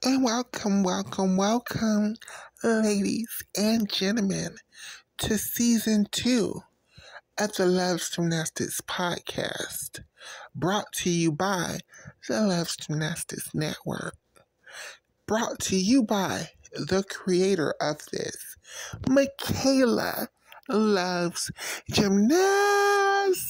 And welcome, ladies and gentlemen, to season 2 of the Loves Gymnastics podcast, brought to you by the Loves Gymnastics Network, brought to you by the creator of this, Michaela Loves Gymnastics,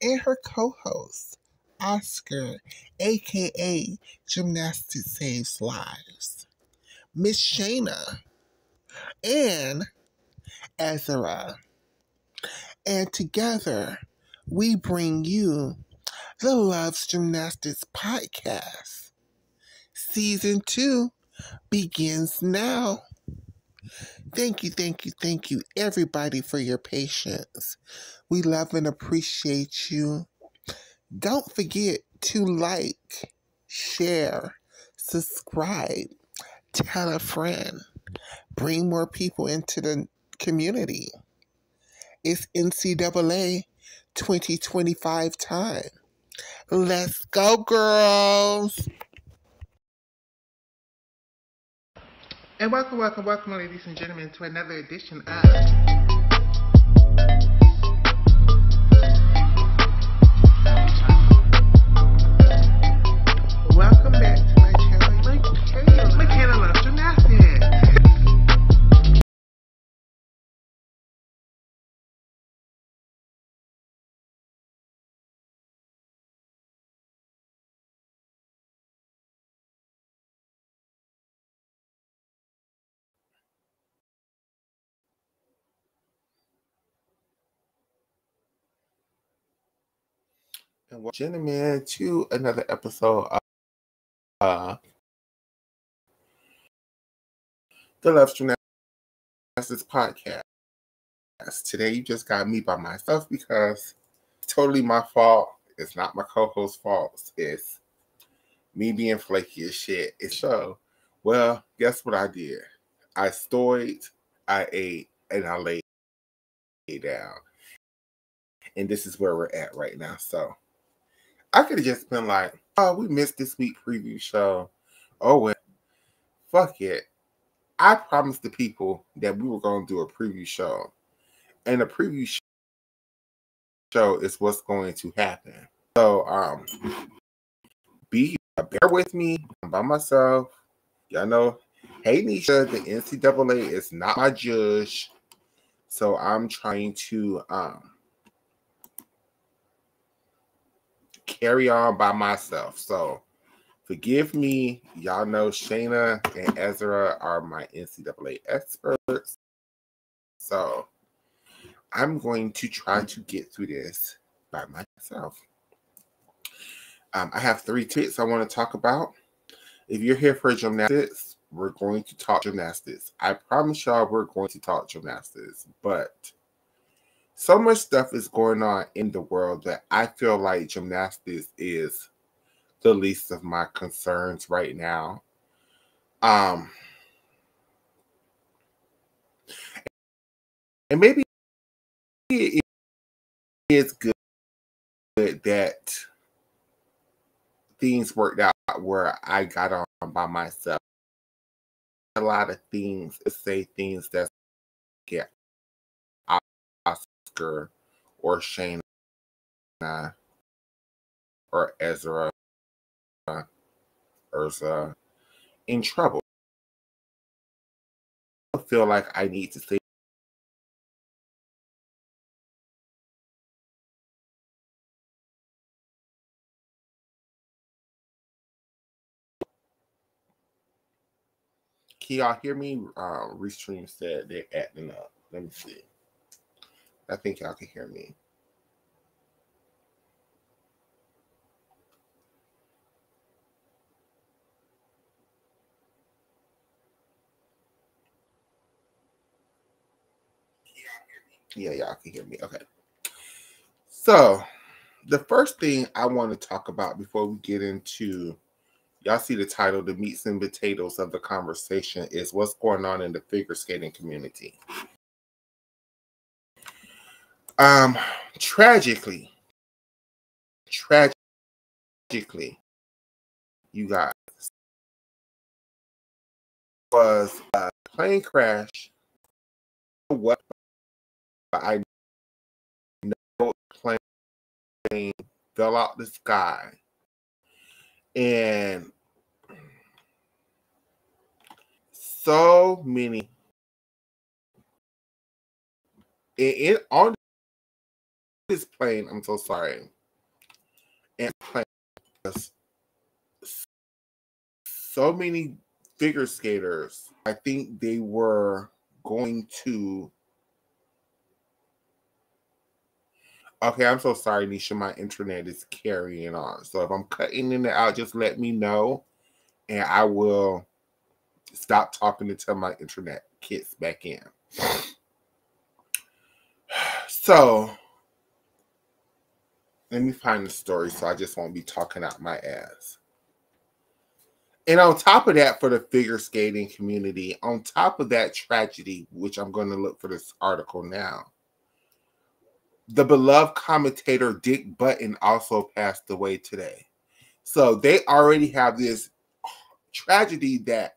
and her co-host, Oscar, aka Gymnastics Saves Lives, Miss Shayna, and Ezra. And together, we bring you the Loves Gymnastics podcast. Season 2 begins now. Thank you, everybody, for your patience. We love and appreciate you. Don't forget to like, share, subscribe, tell a friend, bring more people into the community. It's NCAA 2025 time. Let's go, girls! And welcome, ladies and gentlemen, to another edition of Welcome back to my channel, Michaela Loves Gymnastics. And welcome, gentlemen, to another episode of the Love Gymnastics podcast. Today, you just got me by myself because it's totally my fault. It's not my co-host's fault. It's me being flaky as shit. It's so, well, guess what I did? I stoyed, I ate, and I laid down. And this is where we're at right now. So I could have just been like, oh, we missed this week preview show. Oh, well, fuck it. I promised the people that we were going to do a preview show. And the preview show is what's going to happen. So, bear with me. I'm by myself. Y'all know, hey, Nisha, the NCAA is not my judge. So I'm trying to carry on by myself. So forgive me. Y'all know Shayna and Ezra are my NCAA experts. So I'm going to try to get through this by myself. I have 3 tips I want to talk about. If you're here for gymnastics, we're going to talk gymnastics. I promise y'all we're going to talk gymnastics. But so much stuff is going on in the world that I feel like gymnastics is the least of my concerns right now. And maybe it is good that things worked out where I got on by myself. A lot of things, say things that get Oscar or Shayna or Ezra, Urza in trouble. I feel like I need to say. Can y'all hear me? Restream said they're acting up. Let me see. I think y'all can hear me. Yeah, y'all can hear me. Okay. So, the first thing I want to talk about before we get into, y'all see the title, the meats and potatoes of the conversation, is what's going on in the figure skating community. Tragically, you guys. It was a plane crash. What? I know the plane fell out the sky. And so many on this plane, I'm so sorry. And plane was so many figure skaters. I think they were going to. Okay, I'm so sorry, Nisha. My internet is carrying on. So if I'm cutting in and out, just let me know, and I will stop talking until my internet kicks back in. So let me find the story so I just won't be talking out my ass. And on top of that, for the figure skating community, on top of that tragedy, which I'm going to look for this article now, the beloved commentator Dick Button also passed away today. So they already have this tragedy that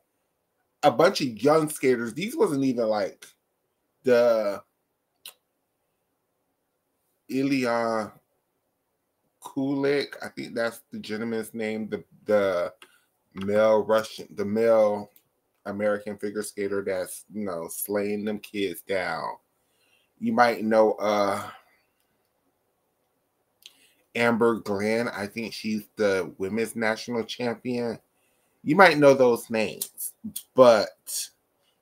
a bunch of young skaters, these wasn't even like the Ilya Kulik, I think that's the gentleman's name, the male American figure skater that's, slaying them kids down. You might know Amber Glenn. I think she's the women's national champion. You might know those names, but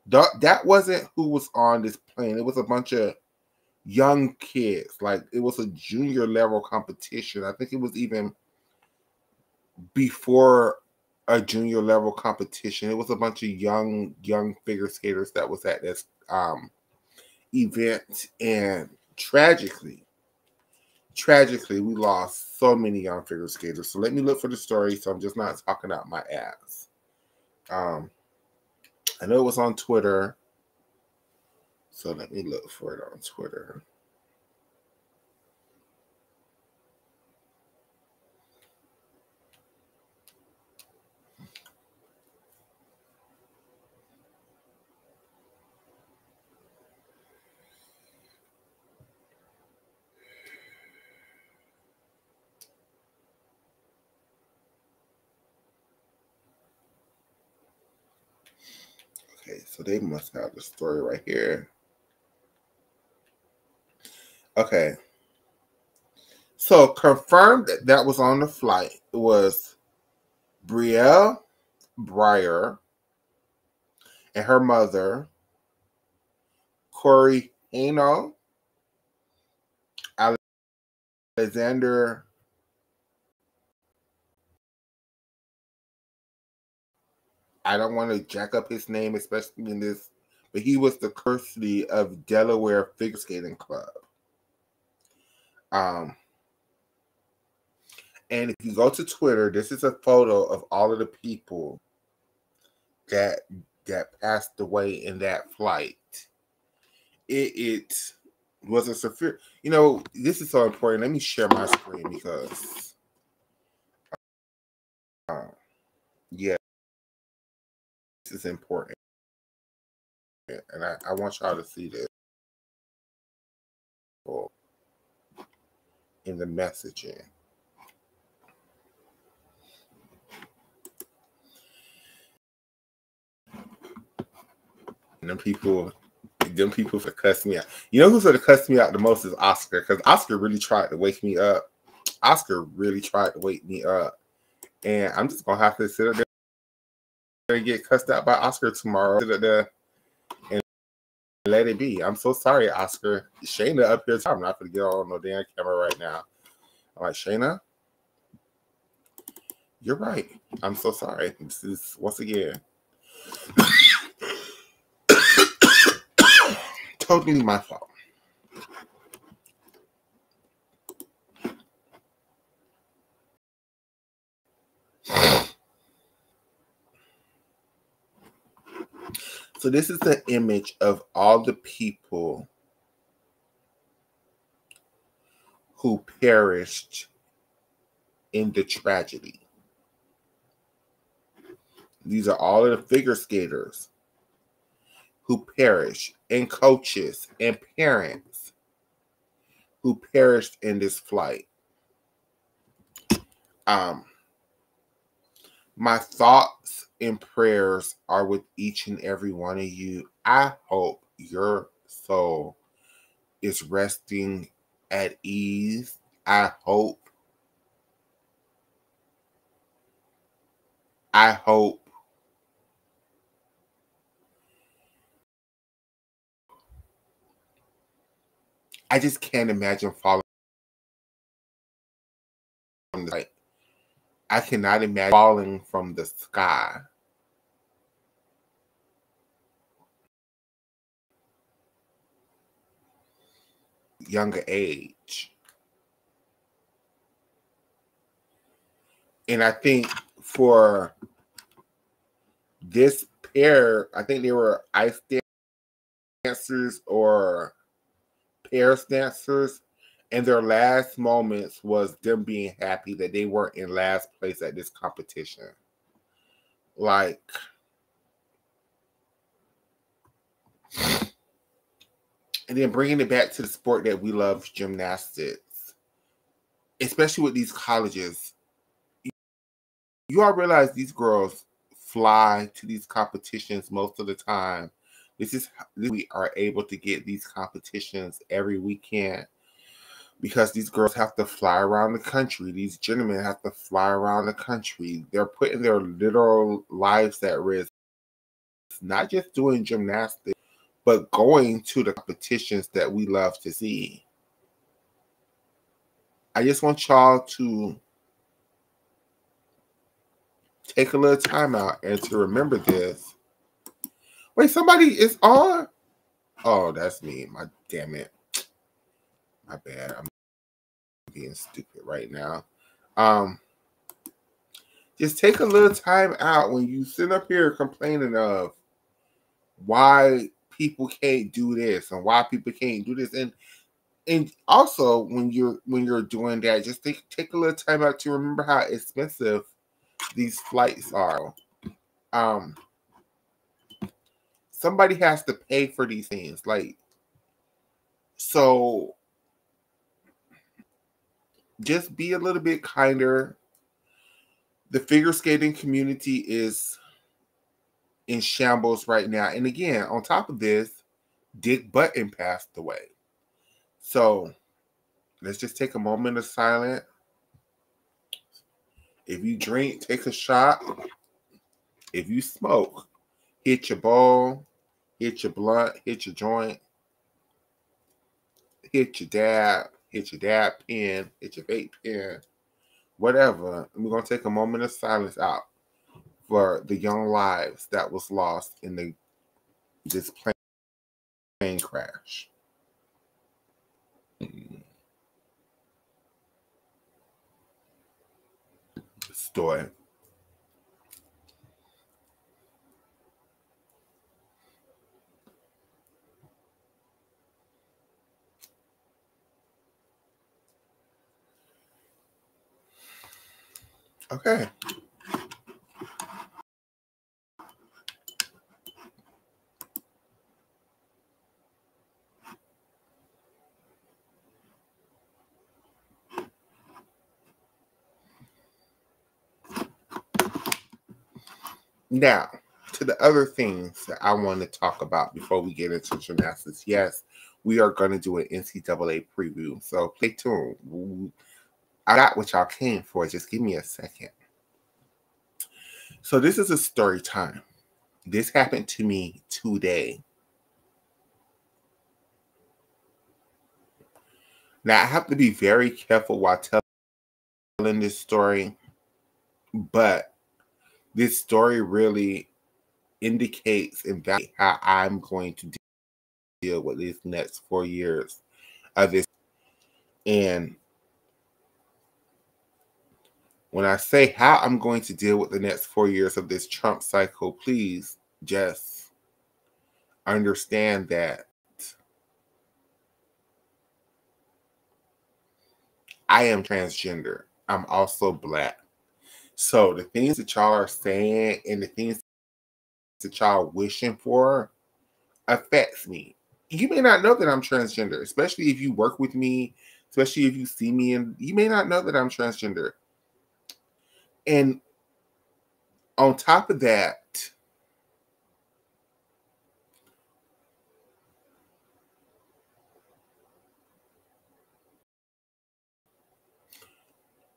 that wasn't who was on this plane. It was a bunch of young kids. Like, it was a junior level competition. I think it was even before a junior level competition. It was a bunch of young figure skaters that was at this event, and tragically, we lost so many young figure skaters. So let me look for the story, so I'm just not talking out my ass. I know it was on Twitter, so let me look for it on Twitter. Okay, so they must have the story right here. Okay. So confirmed that was on the flight. It was Brielle Breyer and her mother, Corey Haino, Alexander. I don't want to jack up his name, especially in this, but he was the custody of Delaware Figure Skating Club. And if you go to Twitter, this is a photo of all of the people that passed away in that flight. It was a severe. This is so important. Let me share my screen because, yeah, this is important, and I want y'all to see this in the messaging. And them people for cuss me out. You know who's going to cuss me out the most is Oscar, because Oscar really tried to wake me up. And I'm just going to have to sit up there and get cussed out by Oscar tomorrow. Sit up there and let it be. I'm so sorry, Oscar. Shayna up here. I'm not going to get on no damn camera right now. I'm like, Shayna, you're right. I'm so sorry. This is, once again, totally my fault. So this is the image of all the people who perished in the tragedy. These are all of the figure skaters who perished, and coaches and parents who perished in this flight. My thoughts and prayers are with each and every one of you. I hope your soul is resting at ease. I hope I just can't imagine falling from the sky. I cannot imagine falling from the sky. Younger age. And I think for this pair, I think they were ice dancers or pair dancers, and their last moments was them being happy that they weren't in last place at this competition. Like, and then bringing it back to the sport that we love, gymnastics, especially with these colleges. You all realize these girls fly to these competitions most of the time. We are able to get these competitions every weekend because these girls have to fly around the country. These gentlemen have to fly around the country. They're putting their literal lives at risk, not just doing gymnastics, but going to the competitions that we love to see. I just want y'all to take a little time out and to remember this. Wait, somebody is on? Oh, that's me. Damn it. My bad. I'm being stupid right now. Just take a little time out when you sit up here complaining of why people can't do this and why people can't do this. And also when you're doing that, just take a little time out to remember how expensive these flights are. Somebody has to pay for these things. Like, so just be a little bit kinder. The figure skating community is in shambles right now. And again, on top of this, Dick Button passed away. So let's just take a moment of silence. If you drink, take a shot. If you smoke, hit your bowl, hit your blunt, hit your joint, hit your dab pen, hit your vape pen, whatever. And we're going to take a moment of silence out for the young lives that was lost in this plane crash. Story. Okay. Now, to the other things that I want to talk about before we get into gymnastics. Yes, we are going to do an NCAA preview, so stay tuned. I got what y'all came for. Just give me a second. So this is a story time. This happened to me today. Now, I have to be very careful while telling this story, but this story really indicates and validates how I'm going to deal with these next 4 years of this. And when I say how I'm going to deal with the next 4 years of this Trump cycle, please just understand that I am transgender. I'm also Black. So the things that y'all are saying and the things that y'all wishing for affects me. You may not know that I'm transgender, especially if you work with me, especially if you see me, and you may not know that I'm transgender. And on top of that,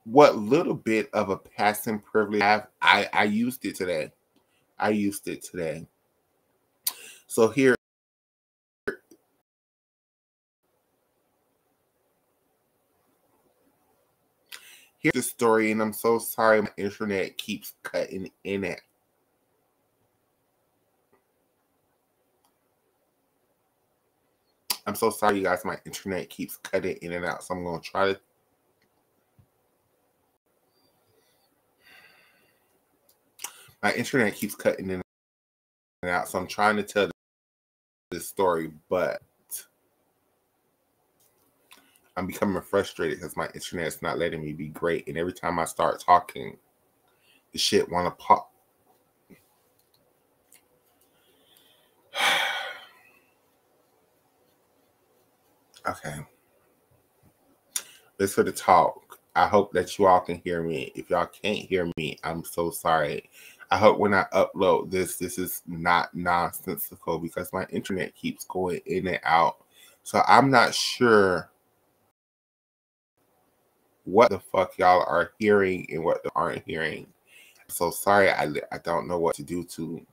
what little bit of a passing privilege I have, I used it today. I used it today. So here's the story, and I'm so sorry my internet keeps cutting in it. I'm so sorry, you guys. My internet keeps cutting in and out, so I'm going to try to. My internet keeps cutting in and out, so I'm trying to tell this story, but I'm becoming frustrated because my internet's not letting me be great, and every time I start talking, the shit want to pop. Okay. Let's for the talk. I hope that you all can hear me. If y'all can't hear me, I'm so sorry. I hope when I upload this is not nonsensical because my internet keeps going in and out. So I'm not sure what the fuck y'all are hearing and what they aren't hearing. So sorry, I don't know what to do to.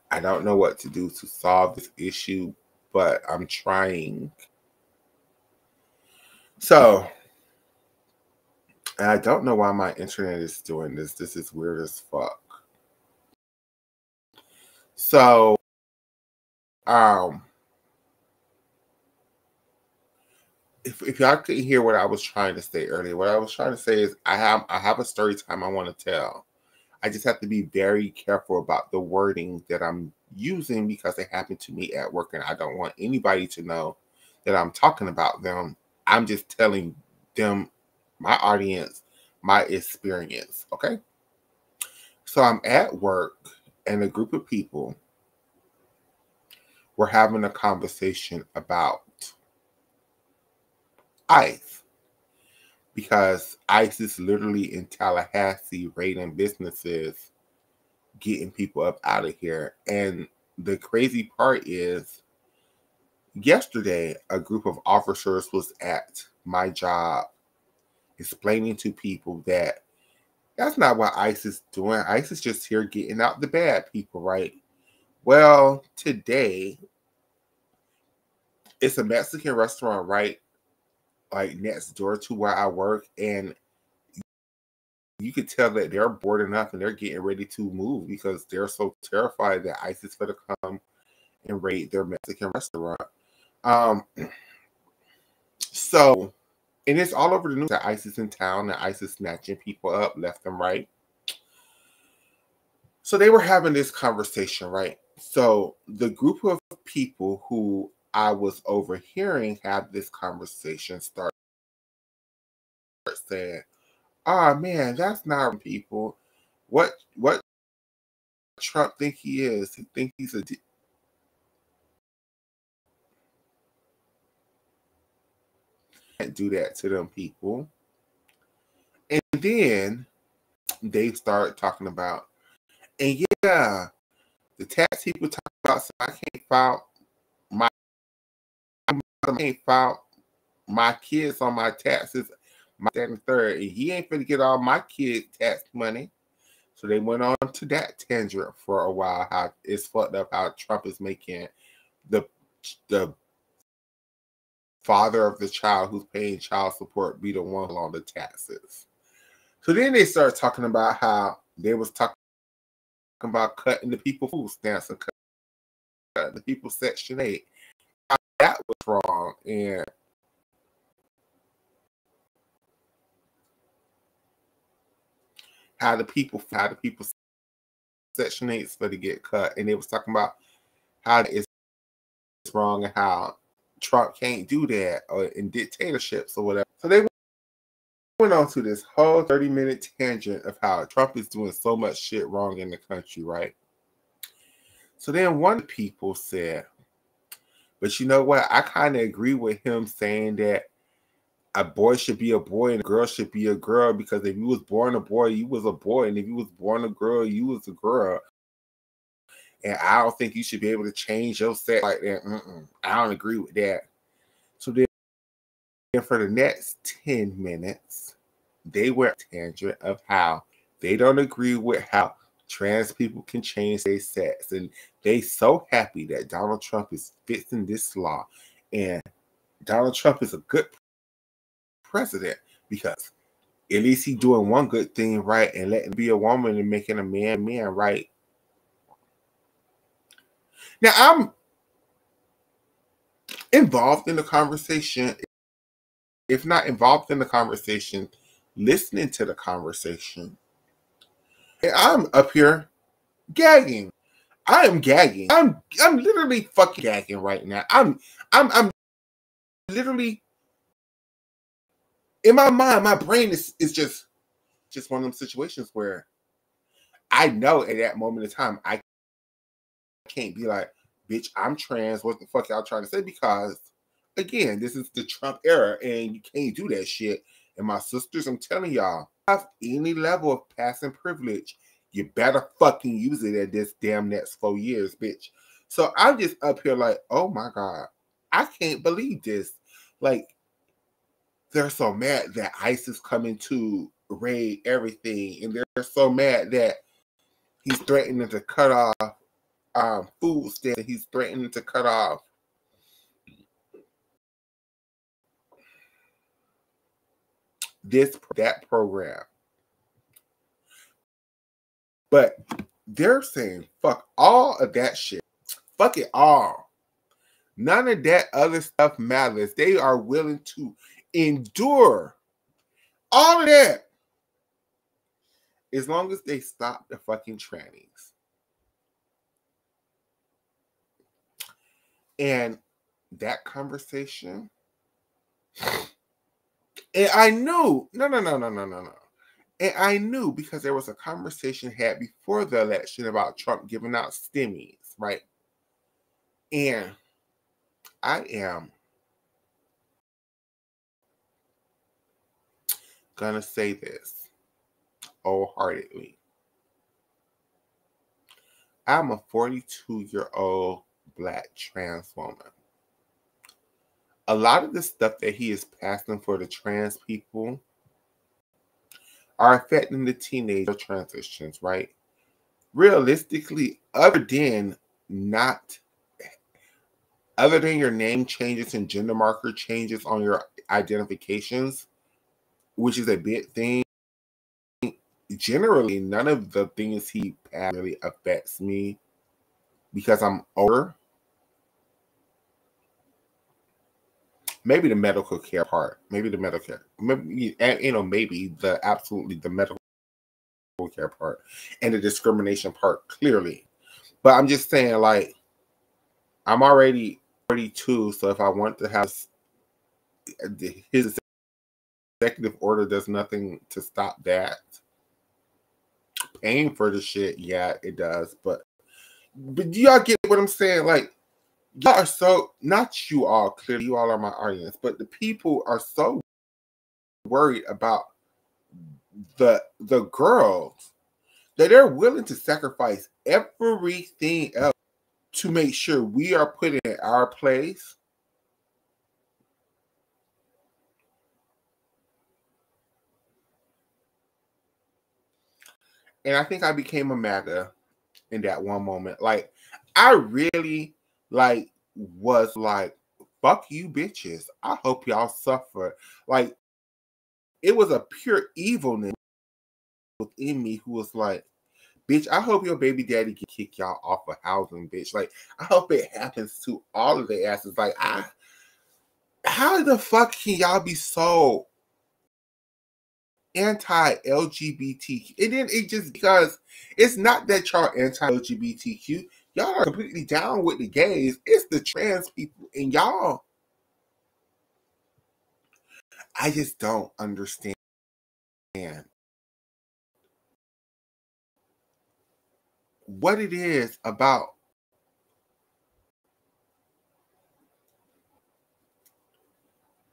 I don't know what to do to solve this issue, but I'm trying. So, and I don't know why my internet is doing this. This is weird as fuck. So, if y'all couldn't hear what I was trying to say earlier, what I was trying to say is I have a story time I want to tell. I just have to be very careful about the wording that I'm using because it happened to me at work, and I don't want anybody to know that I'm talking about them. I'm just telling them, my audience, my experience. Okay. So I'm at work, and a group of people were having a conversation about ICE because ICE is literally in Tallahassee raiding businesses, getting people up out of here. And the crazy part is, yesterday, a group of officers was at my job explaining to people that that's not what ICE is doing. ICE is just here getting out the bad people, right? Well, today, it's a Mexican restaurant right like next door to where I work, and you could tell that they're bored enough and they're getting ready to move because they're so terrified that ICE is going to come and raid their Mexican restaurant. Um, so, and it's all over the news that ICE is in town, that ICE is snatching people up left and right. So they were having this conversation, right? So the group of people who I was overhearing have this conversation start saying, "Ah, man, that's not people. What Trump think he is? He think he's a can't do that to them people." And then they start talking about, and yeah, the tax people talk about, so I can't file my I can't file my kids on my taxes, my second and third, and he ain't gonna get all my kids' tax money. So they went on to that tangent for a while. How it's fucked up how Trump is making the father of the child who's paying child support be the one on the taxes. So then they start talking about how they was talking about cutting the people food stamps and cutting the people Section 8. How that was wrong, and how the people Section 8s for to get cut, and they was talking about how it's wrong and how Trump can't do that, or in dictatorships or whatever. So they went on to this whole 30-minute tangent of how Trump is doing so much shit wrong in the country, right? So then one people said, but you know what? I kind of agree with him saying that a boy should be a boy and a girl should be a girl, because if you was born a boy, you was a boy, and if you was born a girl, you was a girl. And I don't think you should be able to change your sex like that. I don't agree with that. So then for the next 10 minutes, they were a tangent of how they don't agree with how trans people can change their sex. And they so happy that Donald Trump is fixing this law. And Donald Trump is a good president because at least he's doing one good thing right and letting be a woman and making a man right. Now, I'm involved in the conversation. If not involved in the conversation, listening to the conversation. And I'm up here gagging. I am gagging. I'm literally fucking gagging right now. I'm literally, in my mind, my brain is just one of them situations where I know at that moment in time I can't be like, bitch, I'm trans. What the fuck y'all trying to say? Because again, this is the Trump era and you can't do that shit. And my sisters, I'm telling y'all, have any level of passing privilege, you better fucking use it at this damn next 4 years, bitch. So I'm just up here like, oh my God, I can't believe this. Like, they're so mad that ICE is coming to raid everything. And they're so mad that he's threatening to cut off food stamps. He's threatening to cut off that program. But they're saying fuck all of that shit. Fuck it all. None of that other stuff matters. They are willing to endure all of that as long as they stop the fucking trannies. And that conversation, and I knew, no. And I knew because there was a conversation had before the election about Trump giving out stimmies, right? And I am gonna say this wholeheartedly. I'm a 42-year-old Black trans woman. A lot of the stuff that he is passing for the trans people are affecting the teenager transitions, right? Realistically, other than your name changes and gender marker changes on your identifications, which is a big thing, generally none of the things he passed really affects me because I'm older. Maybe the medical care part. Maybe the medical care. Maybe the medical care part and the discrimination part, clearly. But I'm just saying, like, I'm already 42, so if I want to have his executive order does nothing to stop that. Paying for the shit, yeah, it does. But y'all get what I'm saying? Like, y'all are so, not you all, clearly you all are my audience, but the people are so worried about the girls that they're willing to sacrifice everything else to make sure we are put in our place. And I think I became a MAGA in that one moment. Like, I really was like, fuck you bitches. I hope y'all suffer. Like, it was a pure evilness within me who was like, bitch, I hope your baby daddy can kick y'all off of housing, bitch. Like, I hope it happens to all of their asses. Like, how the fuck can y'all be so anti-LGBTQ? And then it just, because it's not that y'all anti-LGBTQ. Y'all are completely down with the gays. It's the trans people. And y'all I just don't understand what it is about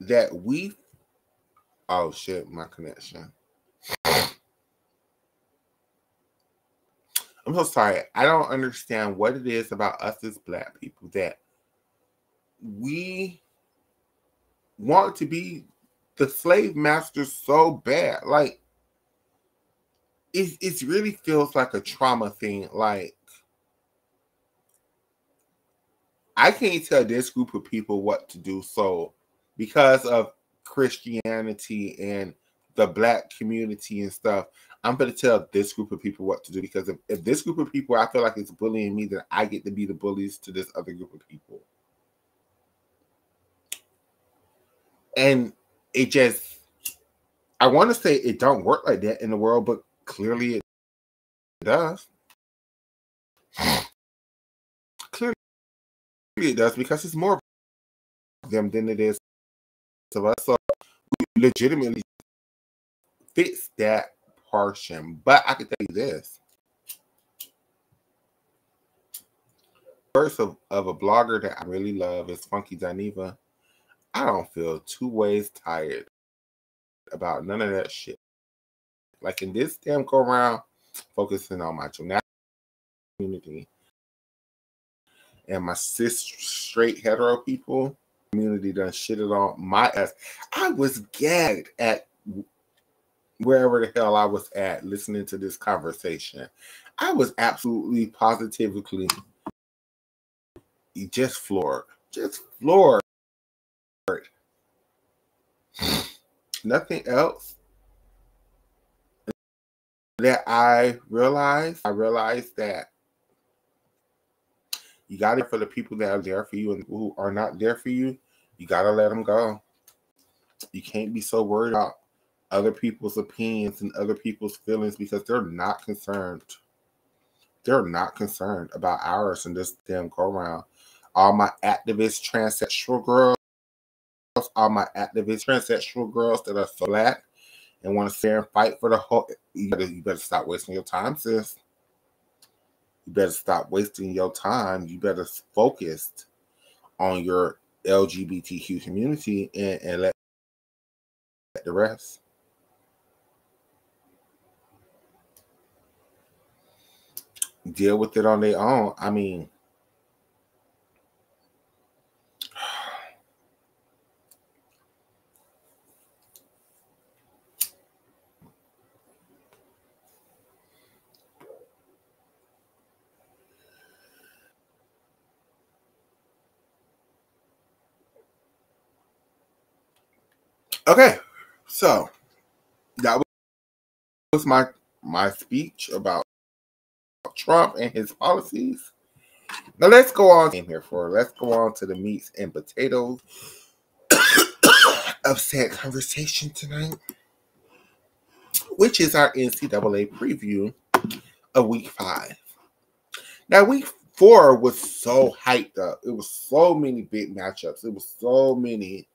that we. Oh shit, my connection. I'm so sorry. I don't understand what it is about us as Black people that we want to be the slave masters so bad. Like, it really feels like a trauma thing. Like, I can't tell this group of people what to do. So, because of Christianity and the Black community and stuff, I'm going to tell this group of people what to do. Because if this group of people, I feel like it's bullying me, then I get to be the bullies to this other group of people. And it just, I want to say it don't work like that in the world, but clearly it does. Clearly it does, because it's more of them than it is of us. So we legitimately fits that portion. But I can tell you this. First of a blogger that I really love is Funky Dineva. I don't feel two ways tired about none of that shit. Like, in this damn go around, focusing on my gymnastics community and my cis straight hetero people community done shitted on my ass. I was gagged at wherever the hell I was at listening to this conversation. I was absolutely positively just floored. Just floored. Nothing else that I realized that you got it for the people that are there for you, and who are not there for you, you got to let them go. You can't be so worried about other people's opinions and other people's feelings, because they're not concerned. They're not concerned about ours in this damn go around. All my activist transsexual girls, all my activist transsexual girls that are so Black and want to stand and fight for the whole. You better stop wasting your time, sis. You better stop wasting your time. You better focus on your LGBTQ community and let the rest. Deal with it on their own. I mean, okay. So that was my speech about Trump and his policies. Now let's go on Let's go on to the meats and potatoes of said conversation tonight, which is our NCAA preview of Week 5. Now, Week 4 was so hyped up. It was so many big matchups. It was so many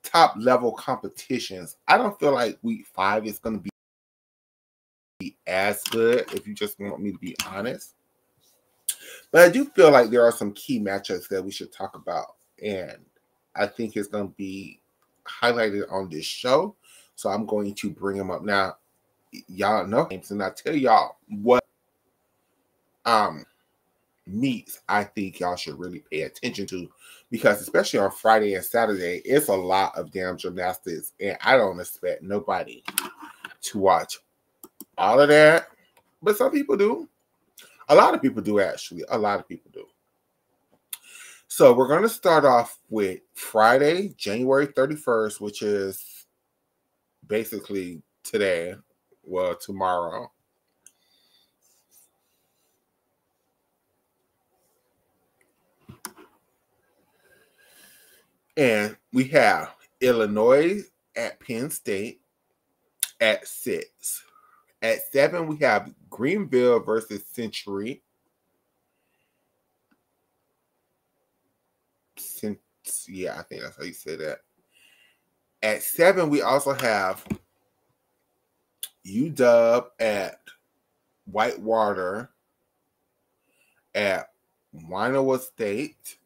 top level competitions. I don't feel like Week 5 is going to be as good, if you just want me to be honest. But I do feel like there are some key matchups that we should talk about, and I think it's going to be highlighted on this show. So I'm going to bring them up now. Y'all know names, and I tell y'all what meets I think y'all should really pay attention to, because especially on Friday and Saturday, it's a lot of damn gymnastics, and I don't expect nobody to watch all of that, but some people do. A lot of people do, actually. A lot of people do. So we're going to start off with Friday, January 31st, which is basically today, well, tomorrow. And we have Illinois at Penn State at 6. At 7, we have Greenville versus Century. Yeah, I think that's how you say that. At 7, we also have UW at Whitewater at Winoa State.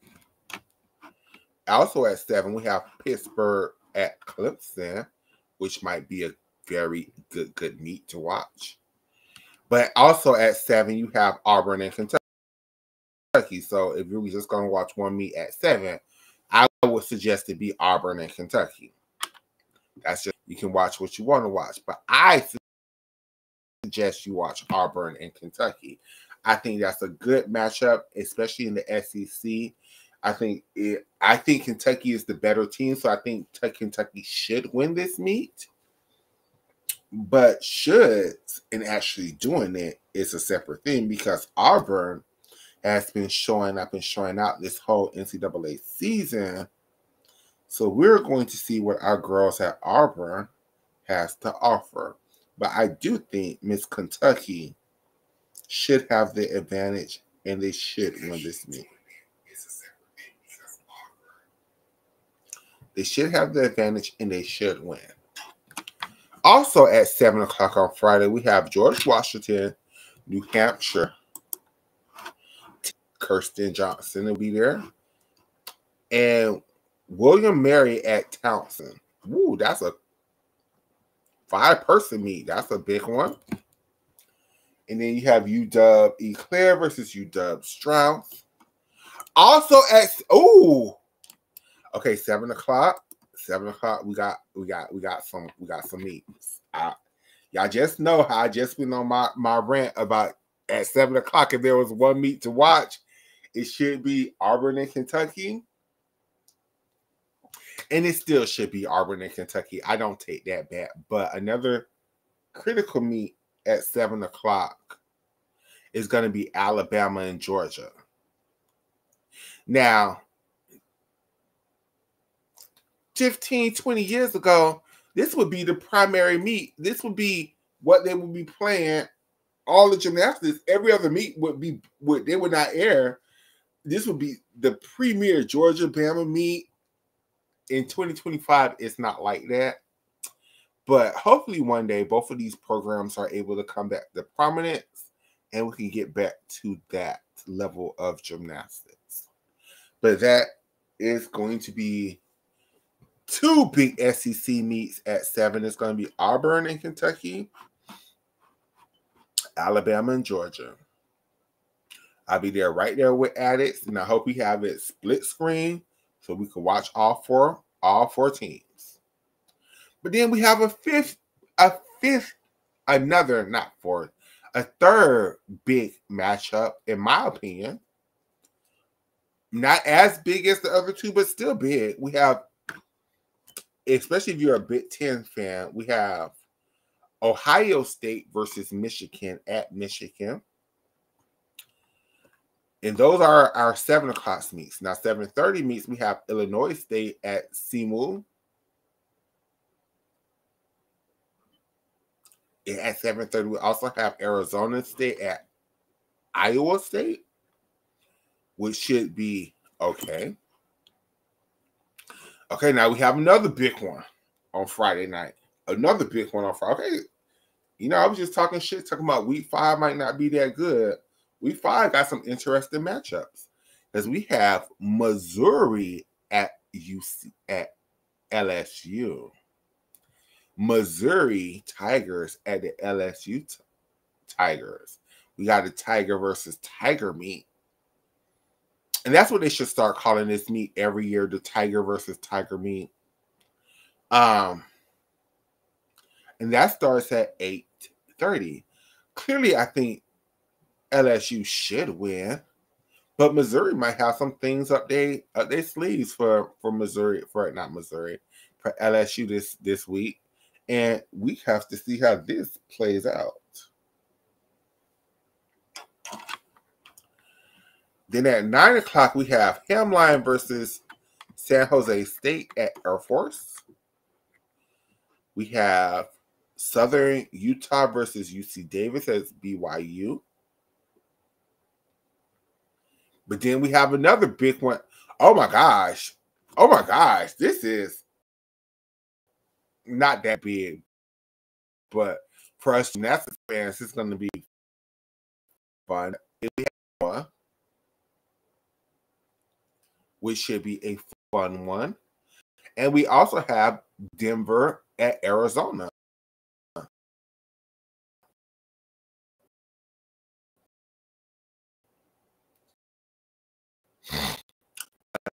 Also at 7, we have Pittsburgh at Clemson, which might be a very good meet to watch. But also at 7, you have Auburn and Kentucky. So if you're just going to watch one meet at 7, I would suggest it be Auburn and Kentucky. That's just, you can watch what you want to watch. But I suggest you watch Auburn and Kentucky. I think that's a good matchup, especially in the SEC. I think Kentucky is the better team, so I think Kentucky should win this meet. But should and actually doing it is a separate thing, because Auburn has been showing up and showing out this whole NCAA season. So we're going to see what our girls at Auburn has to offer. But I do think Miss Kentucky should have the advantage, and they should win this meet. They should have the advantage, and they should win. Also at 7 o'clock on Friday, we have George Washington, New Hampshire. Kirsten Johnson will be there. And William Mary at Townsend. Ooh, that's a 5-person meet. That's a big one. And then you have UW Eclair versus UW Strauss. Also at okay, 7 o'clock. 7 o'clock. We got some meetings. Y'all just know how I just went on my rant about at 7 o'clock. If there was one meet to watch, it should be Auburn and Kentucky. And it still should be Auburn and Kentucky. I don't take that back. But another critical meet at 7 o'clock is going to be Alabama and Georgia. Now, 15, 20 years ago, this would be the primary meet. This would be what they would be playing. All the gymnastics, every other meet they would not air. This would be the premier Georgia-Bama meet. In 2025, it's not like that. But hopefully one day, both of these programs are able to come back to prominence, and we can get back to that level of gymnastics. But that is going to be 2 big SEC meets at 7. It's going to be Auburn and Kentucky, Alabama and Georgia. I'll be there right there with Addicts, and I hope we have it split screen so we can watch all four teams. But then we have a third big matchup, in my opinion. Not as big as the other two, but still big. We have, especially if you're a Big Ten fan, we have Ohio State versus Michigan at Michigan. And those are our 7 o'clock meets. Now, 7:30 meets, we have Illinois State at SEMO. And at 7:30, we also have Arizona State at Iowa State, which should be okay. Okay, now we have another big one on Friday night. Another big one on Friday. Okay, I was just talking shit, talking about week 5 might not be that good. Week 5 got some interesting matchups, because we have Missouri at LSU. Missouri Tigers at the LSU Tigers. We got a Tiger versus Tiger meet. And that's what they should start calling this meet every year, the Tiger versus Tiger meet. And that starts at 8:30. Clearly, I think LSU should win, but Missouri might have some things up their sleeves for LSU this week, and we have to see how this plays out. Then at 9 o'clock, we have Hamline versus San Jose State at Air Force. We have Southern Utah versus UC Davis at BYU. But then we have another big one. Oh my gosh. This is not that big, but for us gymnastics fans, it's going to be fun. We have one, which should be a fun one. And we also have Denver at Arizona.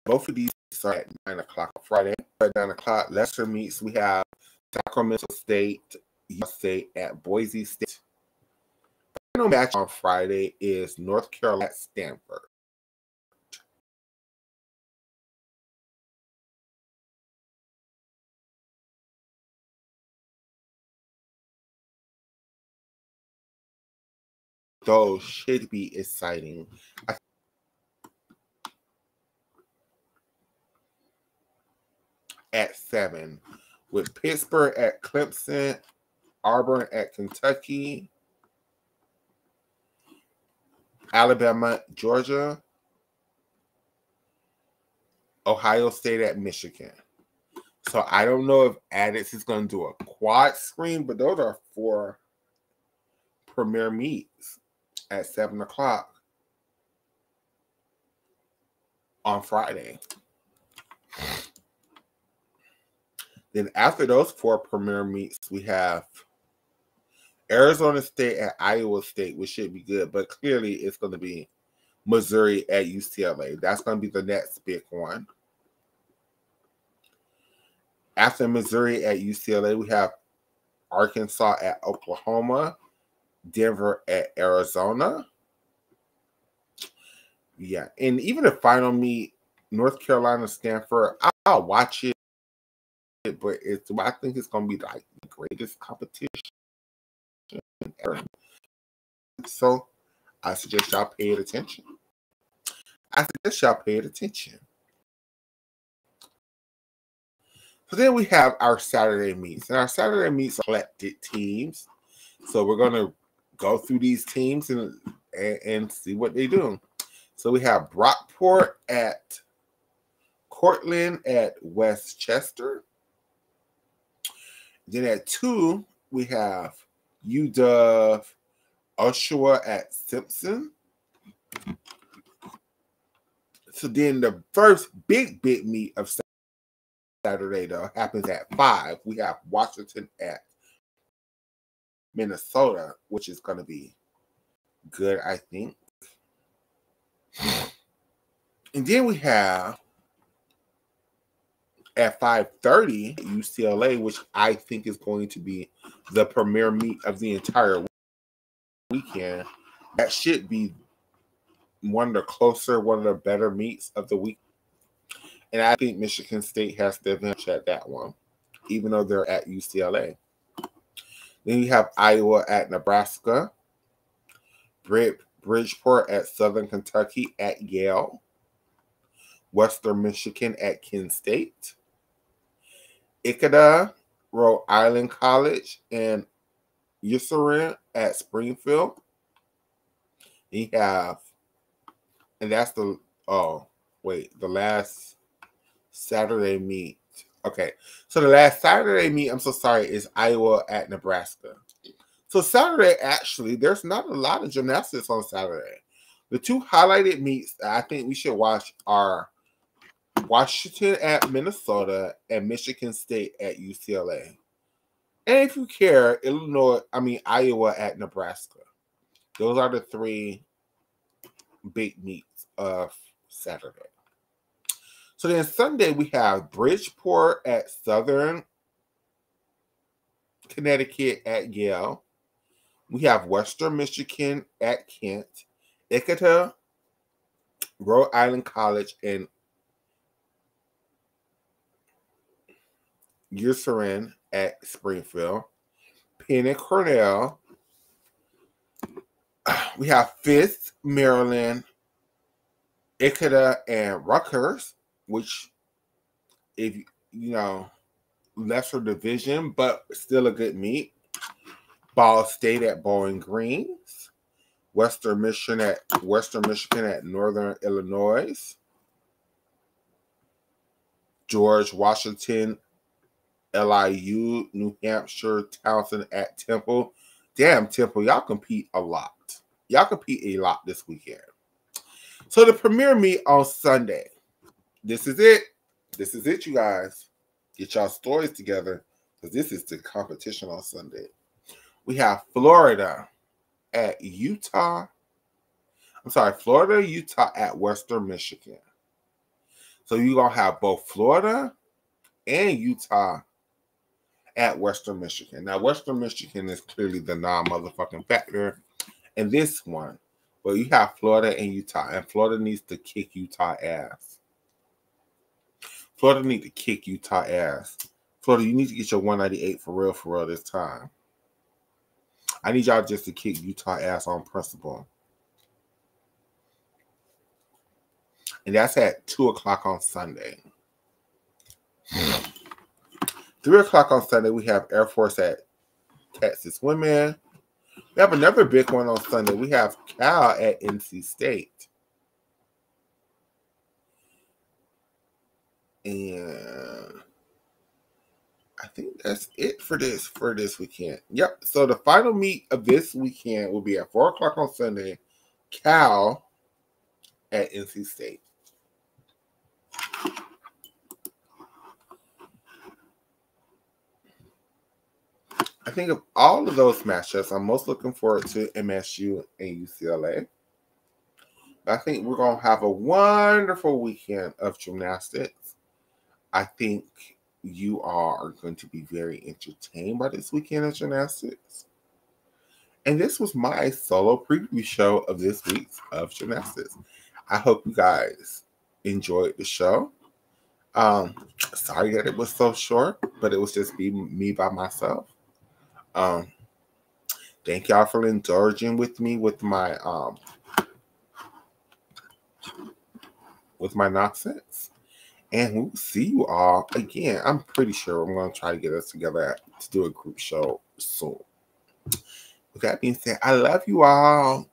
Both of these are at 9 o'clock Friday. At 9 o'clock, lesser meets, we have Sacramento State, USA at Boise State. The final match on Friday is North Carolina at Stanford. Those should be exciting. At 7, with Pittsburgh at Clemson, Auburn at Kentucky, Alabama, Georgia, Ohio State at Michigan. So I don't know if Addis is going to do a quad screen, but those are 4 premier meets at 7 o'clock on Friday. Then after those 4 premier meets, we have Arizona State at Iowa State, which should be good, but clearly it's going to be Missouri at UCLA. That's going to be the next big one. After Missouri at UCLA, we have Arkansas at Oklahoma, Denver at Arizona. Yeah, and even the final meet, North Carolina, Stanford, I'll watch it, but I think it's going to be like the greatest competition ever. So I suggest y'all pay attention. So then we have our Saturday meets. And our Saturday meets are selected teams. So we're going to go through these teams and see what they do. So we have Brockport at Cortland at Westchester. Then at 2, we have UW Oshawa at Simpson. So then the first big meet of Saturday, though, happens at 5. We have Washington at Minnesota, which is going to be good, I think. And then we have at 5:30 UCLA, which I think is going to be the premier meet of the entire weekend. That should be one of the better meets of the week. And I think Michigan State has the advantage at that one, even though they're at UCLA. Then you have Iowa at Nebraska, Bridgeport at Southern Kentucky at Yale, Western Michigan at Kent State, Ikeda, Rhode Island College, and Usarin at Springfield. You have, and that's the last Saturday meet. Okay, so the last Saturday meet, I'm so sorry, is Iowa at Nebraska. So Saturday, actually, there's not a lot of gymnastics on Saturday. The 2 highlighted meets that I think we should watch are Washington at Minnesota and Michigan State at UCLA. And if you care, Iowa at Nebraska. Those are the 3 big meets of Saturday. So then Sunday, we have Bridgeport at Southern Connecticut at Yale. We have Western Michigan at Kent, Ikeda, Rhode Island College, and Usarin at Springfield. Penn and Cornell. We have 5th Maryland, Ikeda, and Rutgers, which, if lesser division, but still a good meet. Ball State at Bowling Greens, Western Michigan at Northern Illinois, George Washington LIU, New Hampshire, Townsend at Temple. Damn, Temple, y'all compete a lot. Y'all compete a lot this weekend. So the premier meet on Sunday. This is it. This is it, you guys. Get y'all stories together because this is the competition on Sunday. We have Florida at Utah. Florida, Utah at Western Michigan. So you're going to have both Florida and Utah at Western Michigan. Now, Western Michigan is clearly the non-motherfucking factor in this one. But you have Florida and Utah, and Florida needs to kick Utah ass. Florida need to kick Utah ass. Florida, you need to get your 198 for real this time. I need y'all just to kick Utah ass on principle. And that's at 2 o'clock on Sunday. 3 o'clock on Sunday, we have Air Force at Texas Women. We have another big one on Sunday. We have Cal at NC State. And I think that's it for this weekend. Yep. So the final meet of this weekend will be at 4 o'clock on Sunday. Cal at NC State. I think of all of those matchups, I'm most looking forward to MSU and UCLA. I think we're going to have a wonderful weekend of gymnastics. I think you all are going to be very entertained by this weekend of gymnastics. And this was my solo preview show of this week's of gymnastics. I hope you guys enjoyed the show. Sorry that it was so short, but it was just me by myself. Thank y'all for indulging with me with my nonsense. And we'll see you all again. I'm pretty sure I'm going to try to get us together to do a group show soon. With that being said, I love you all.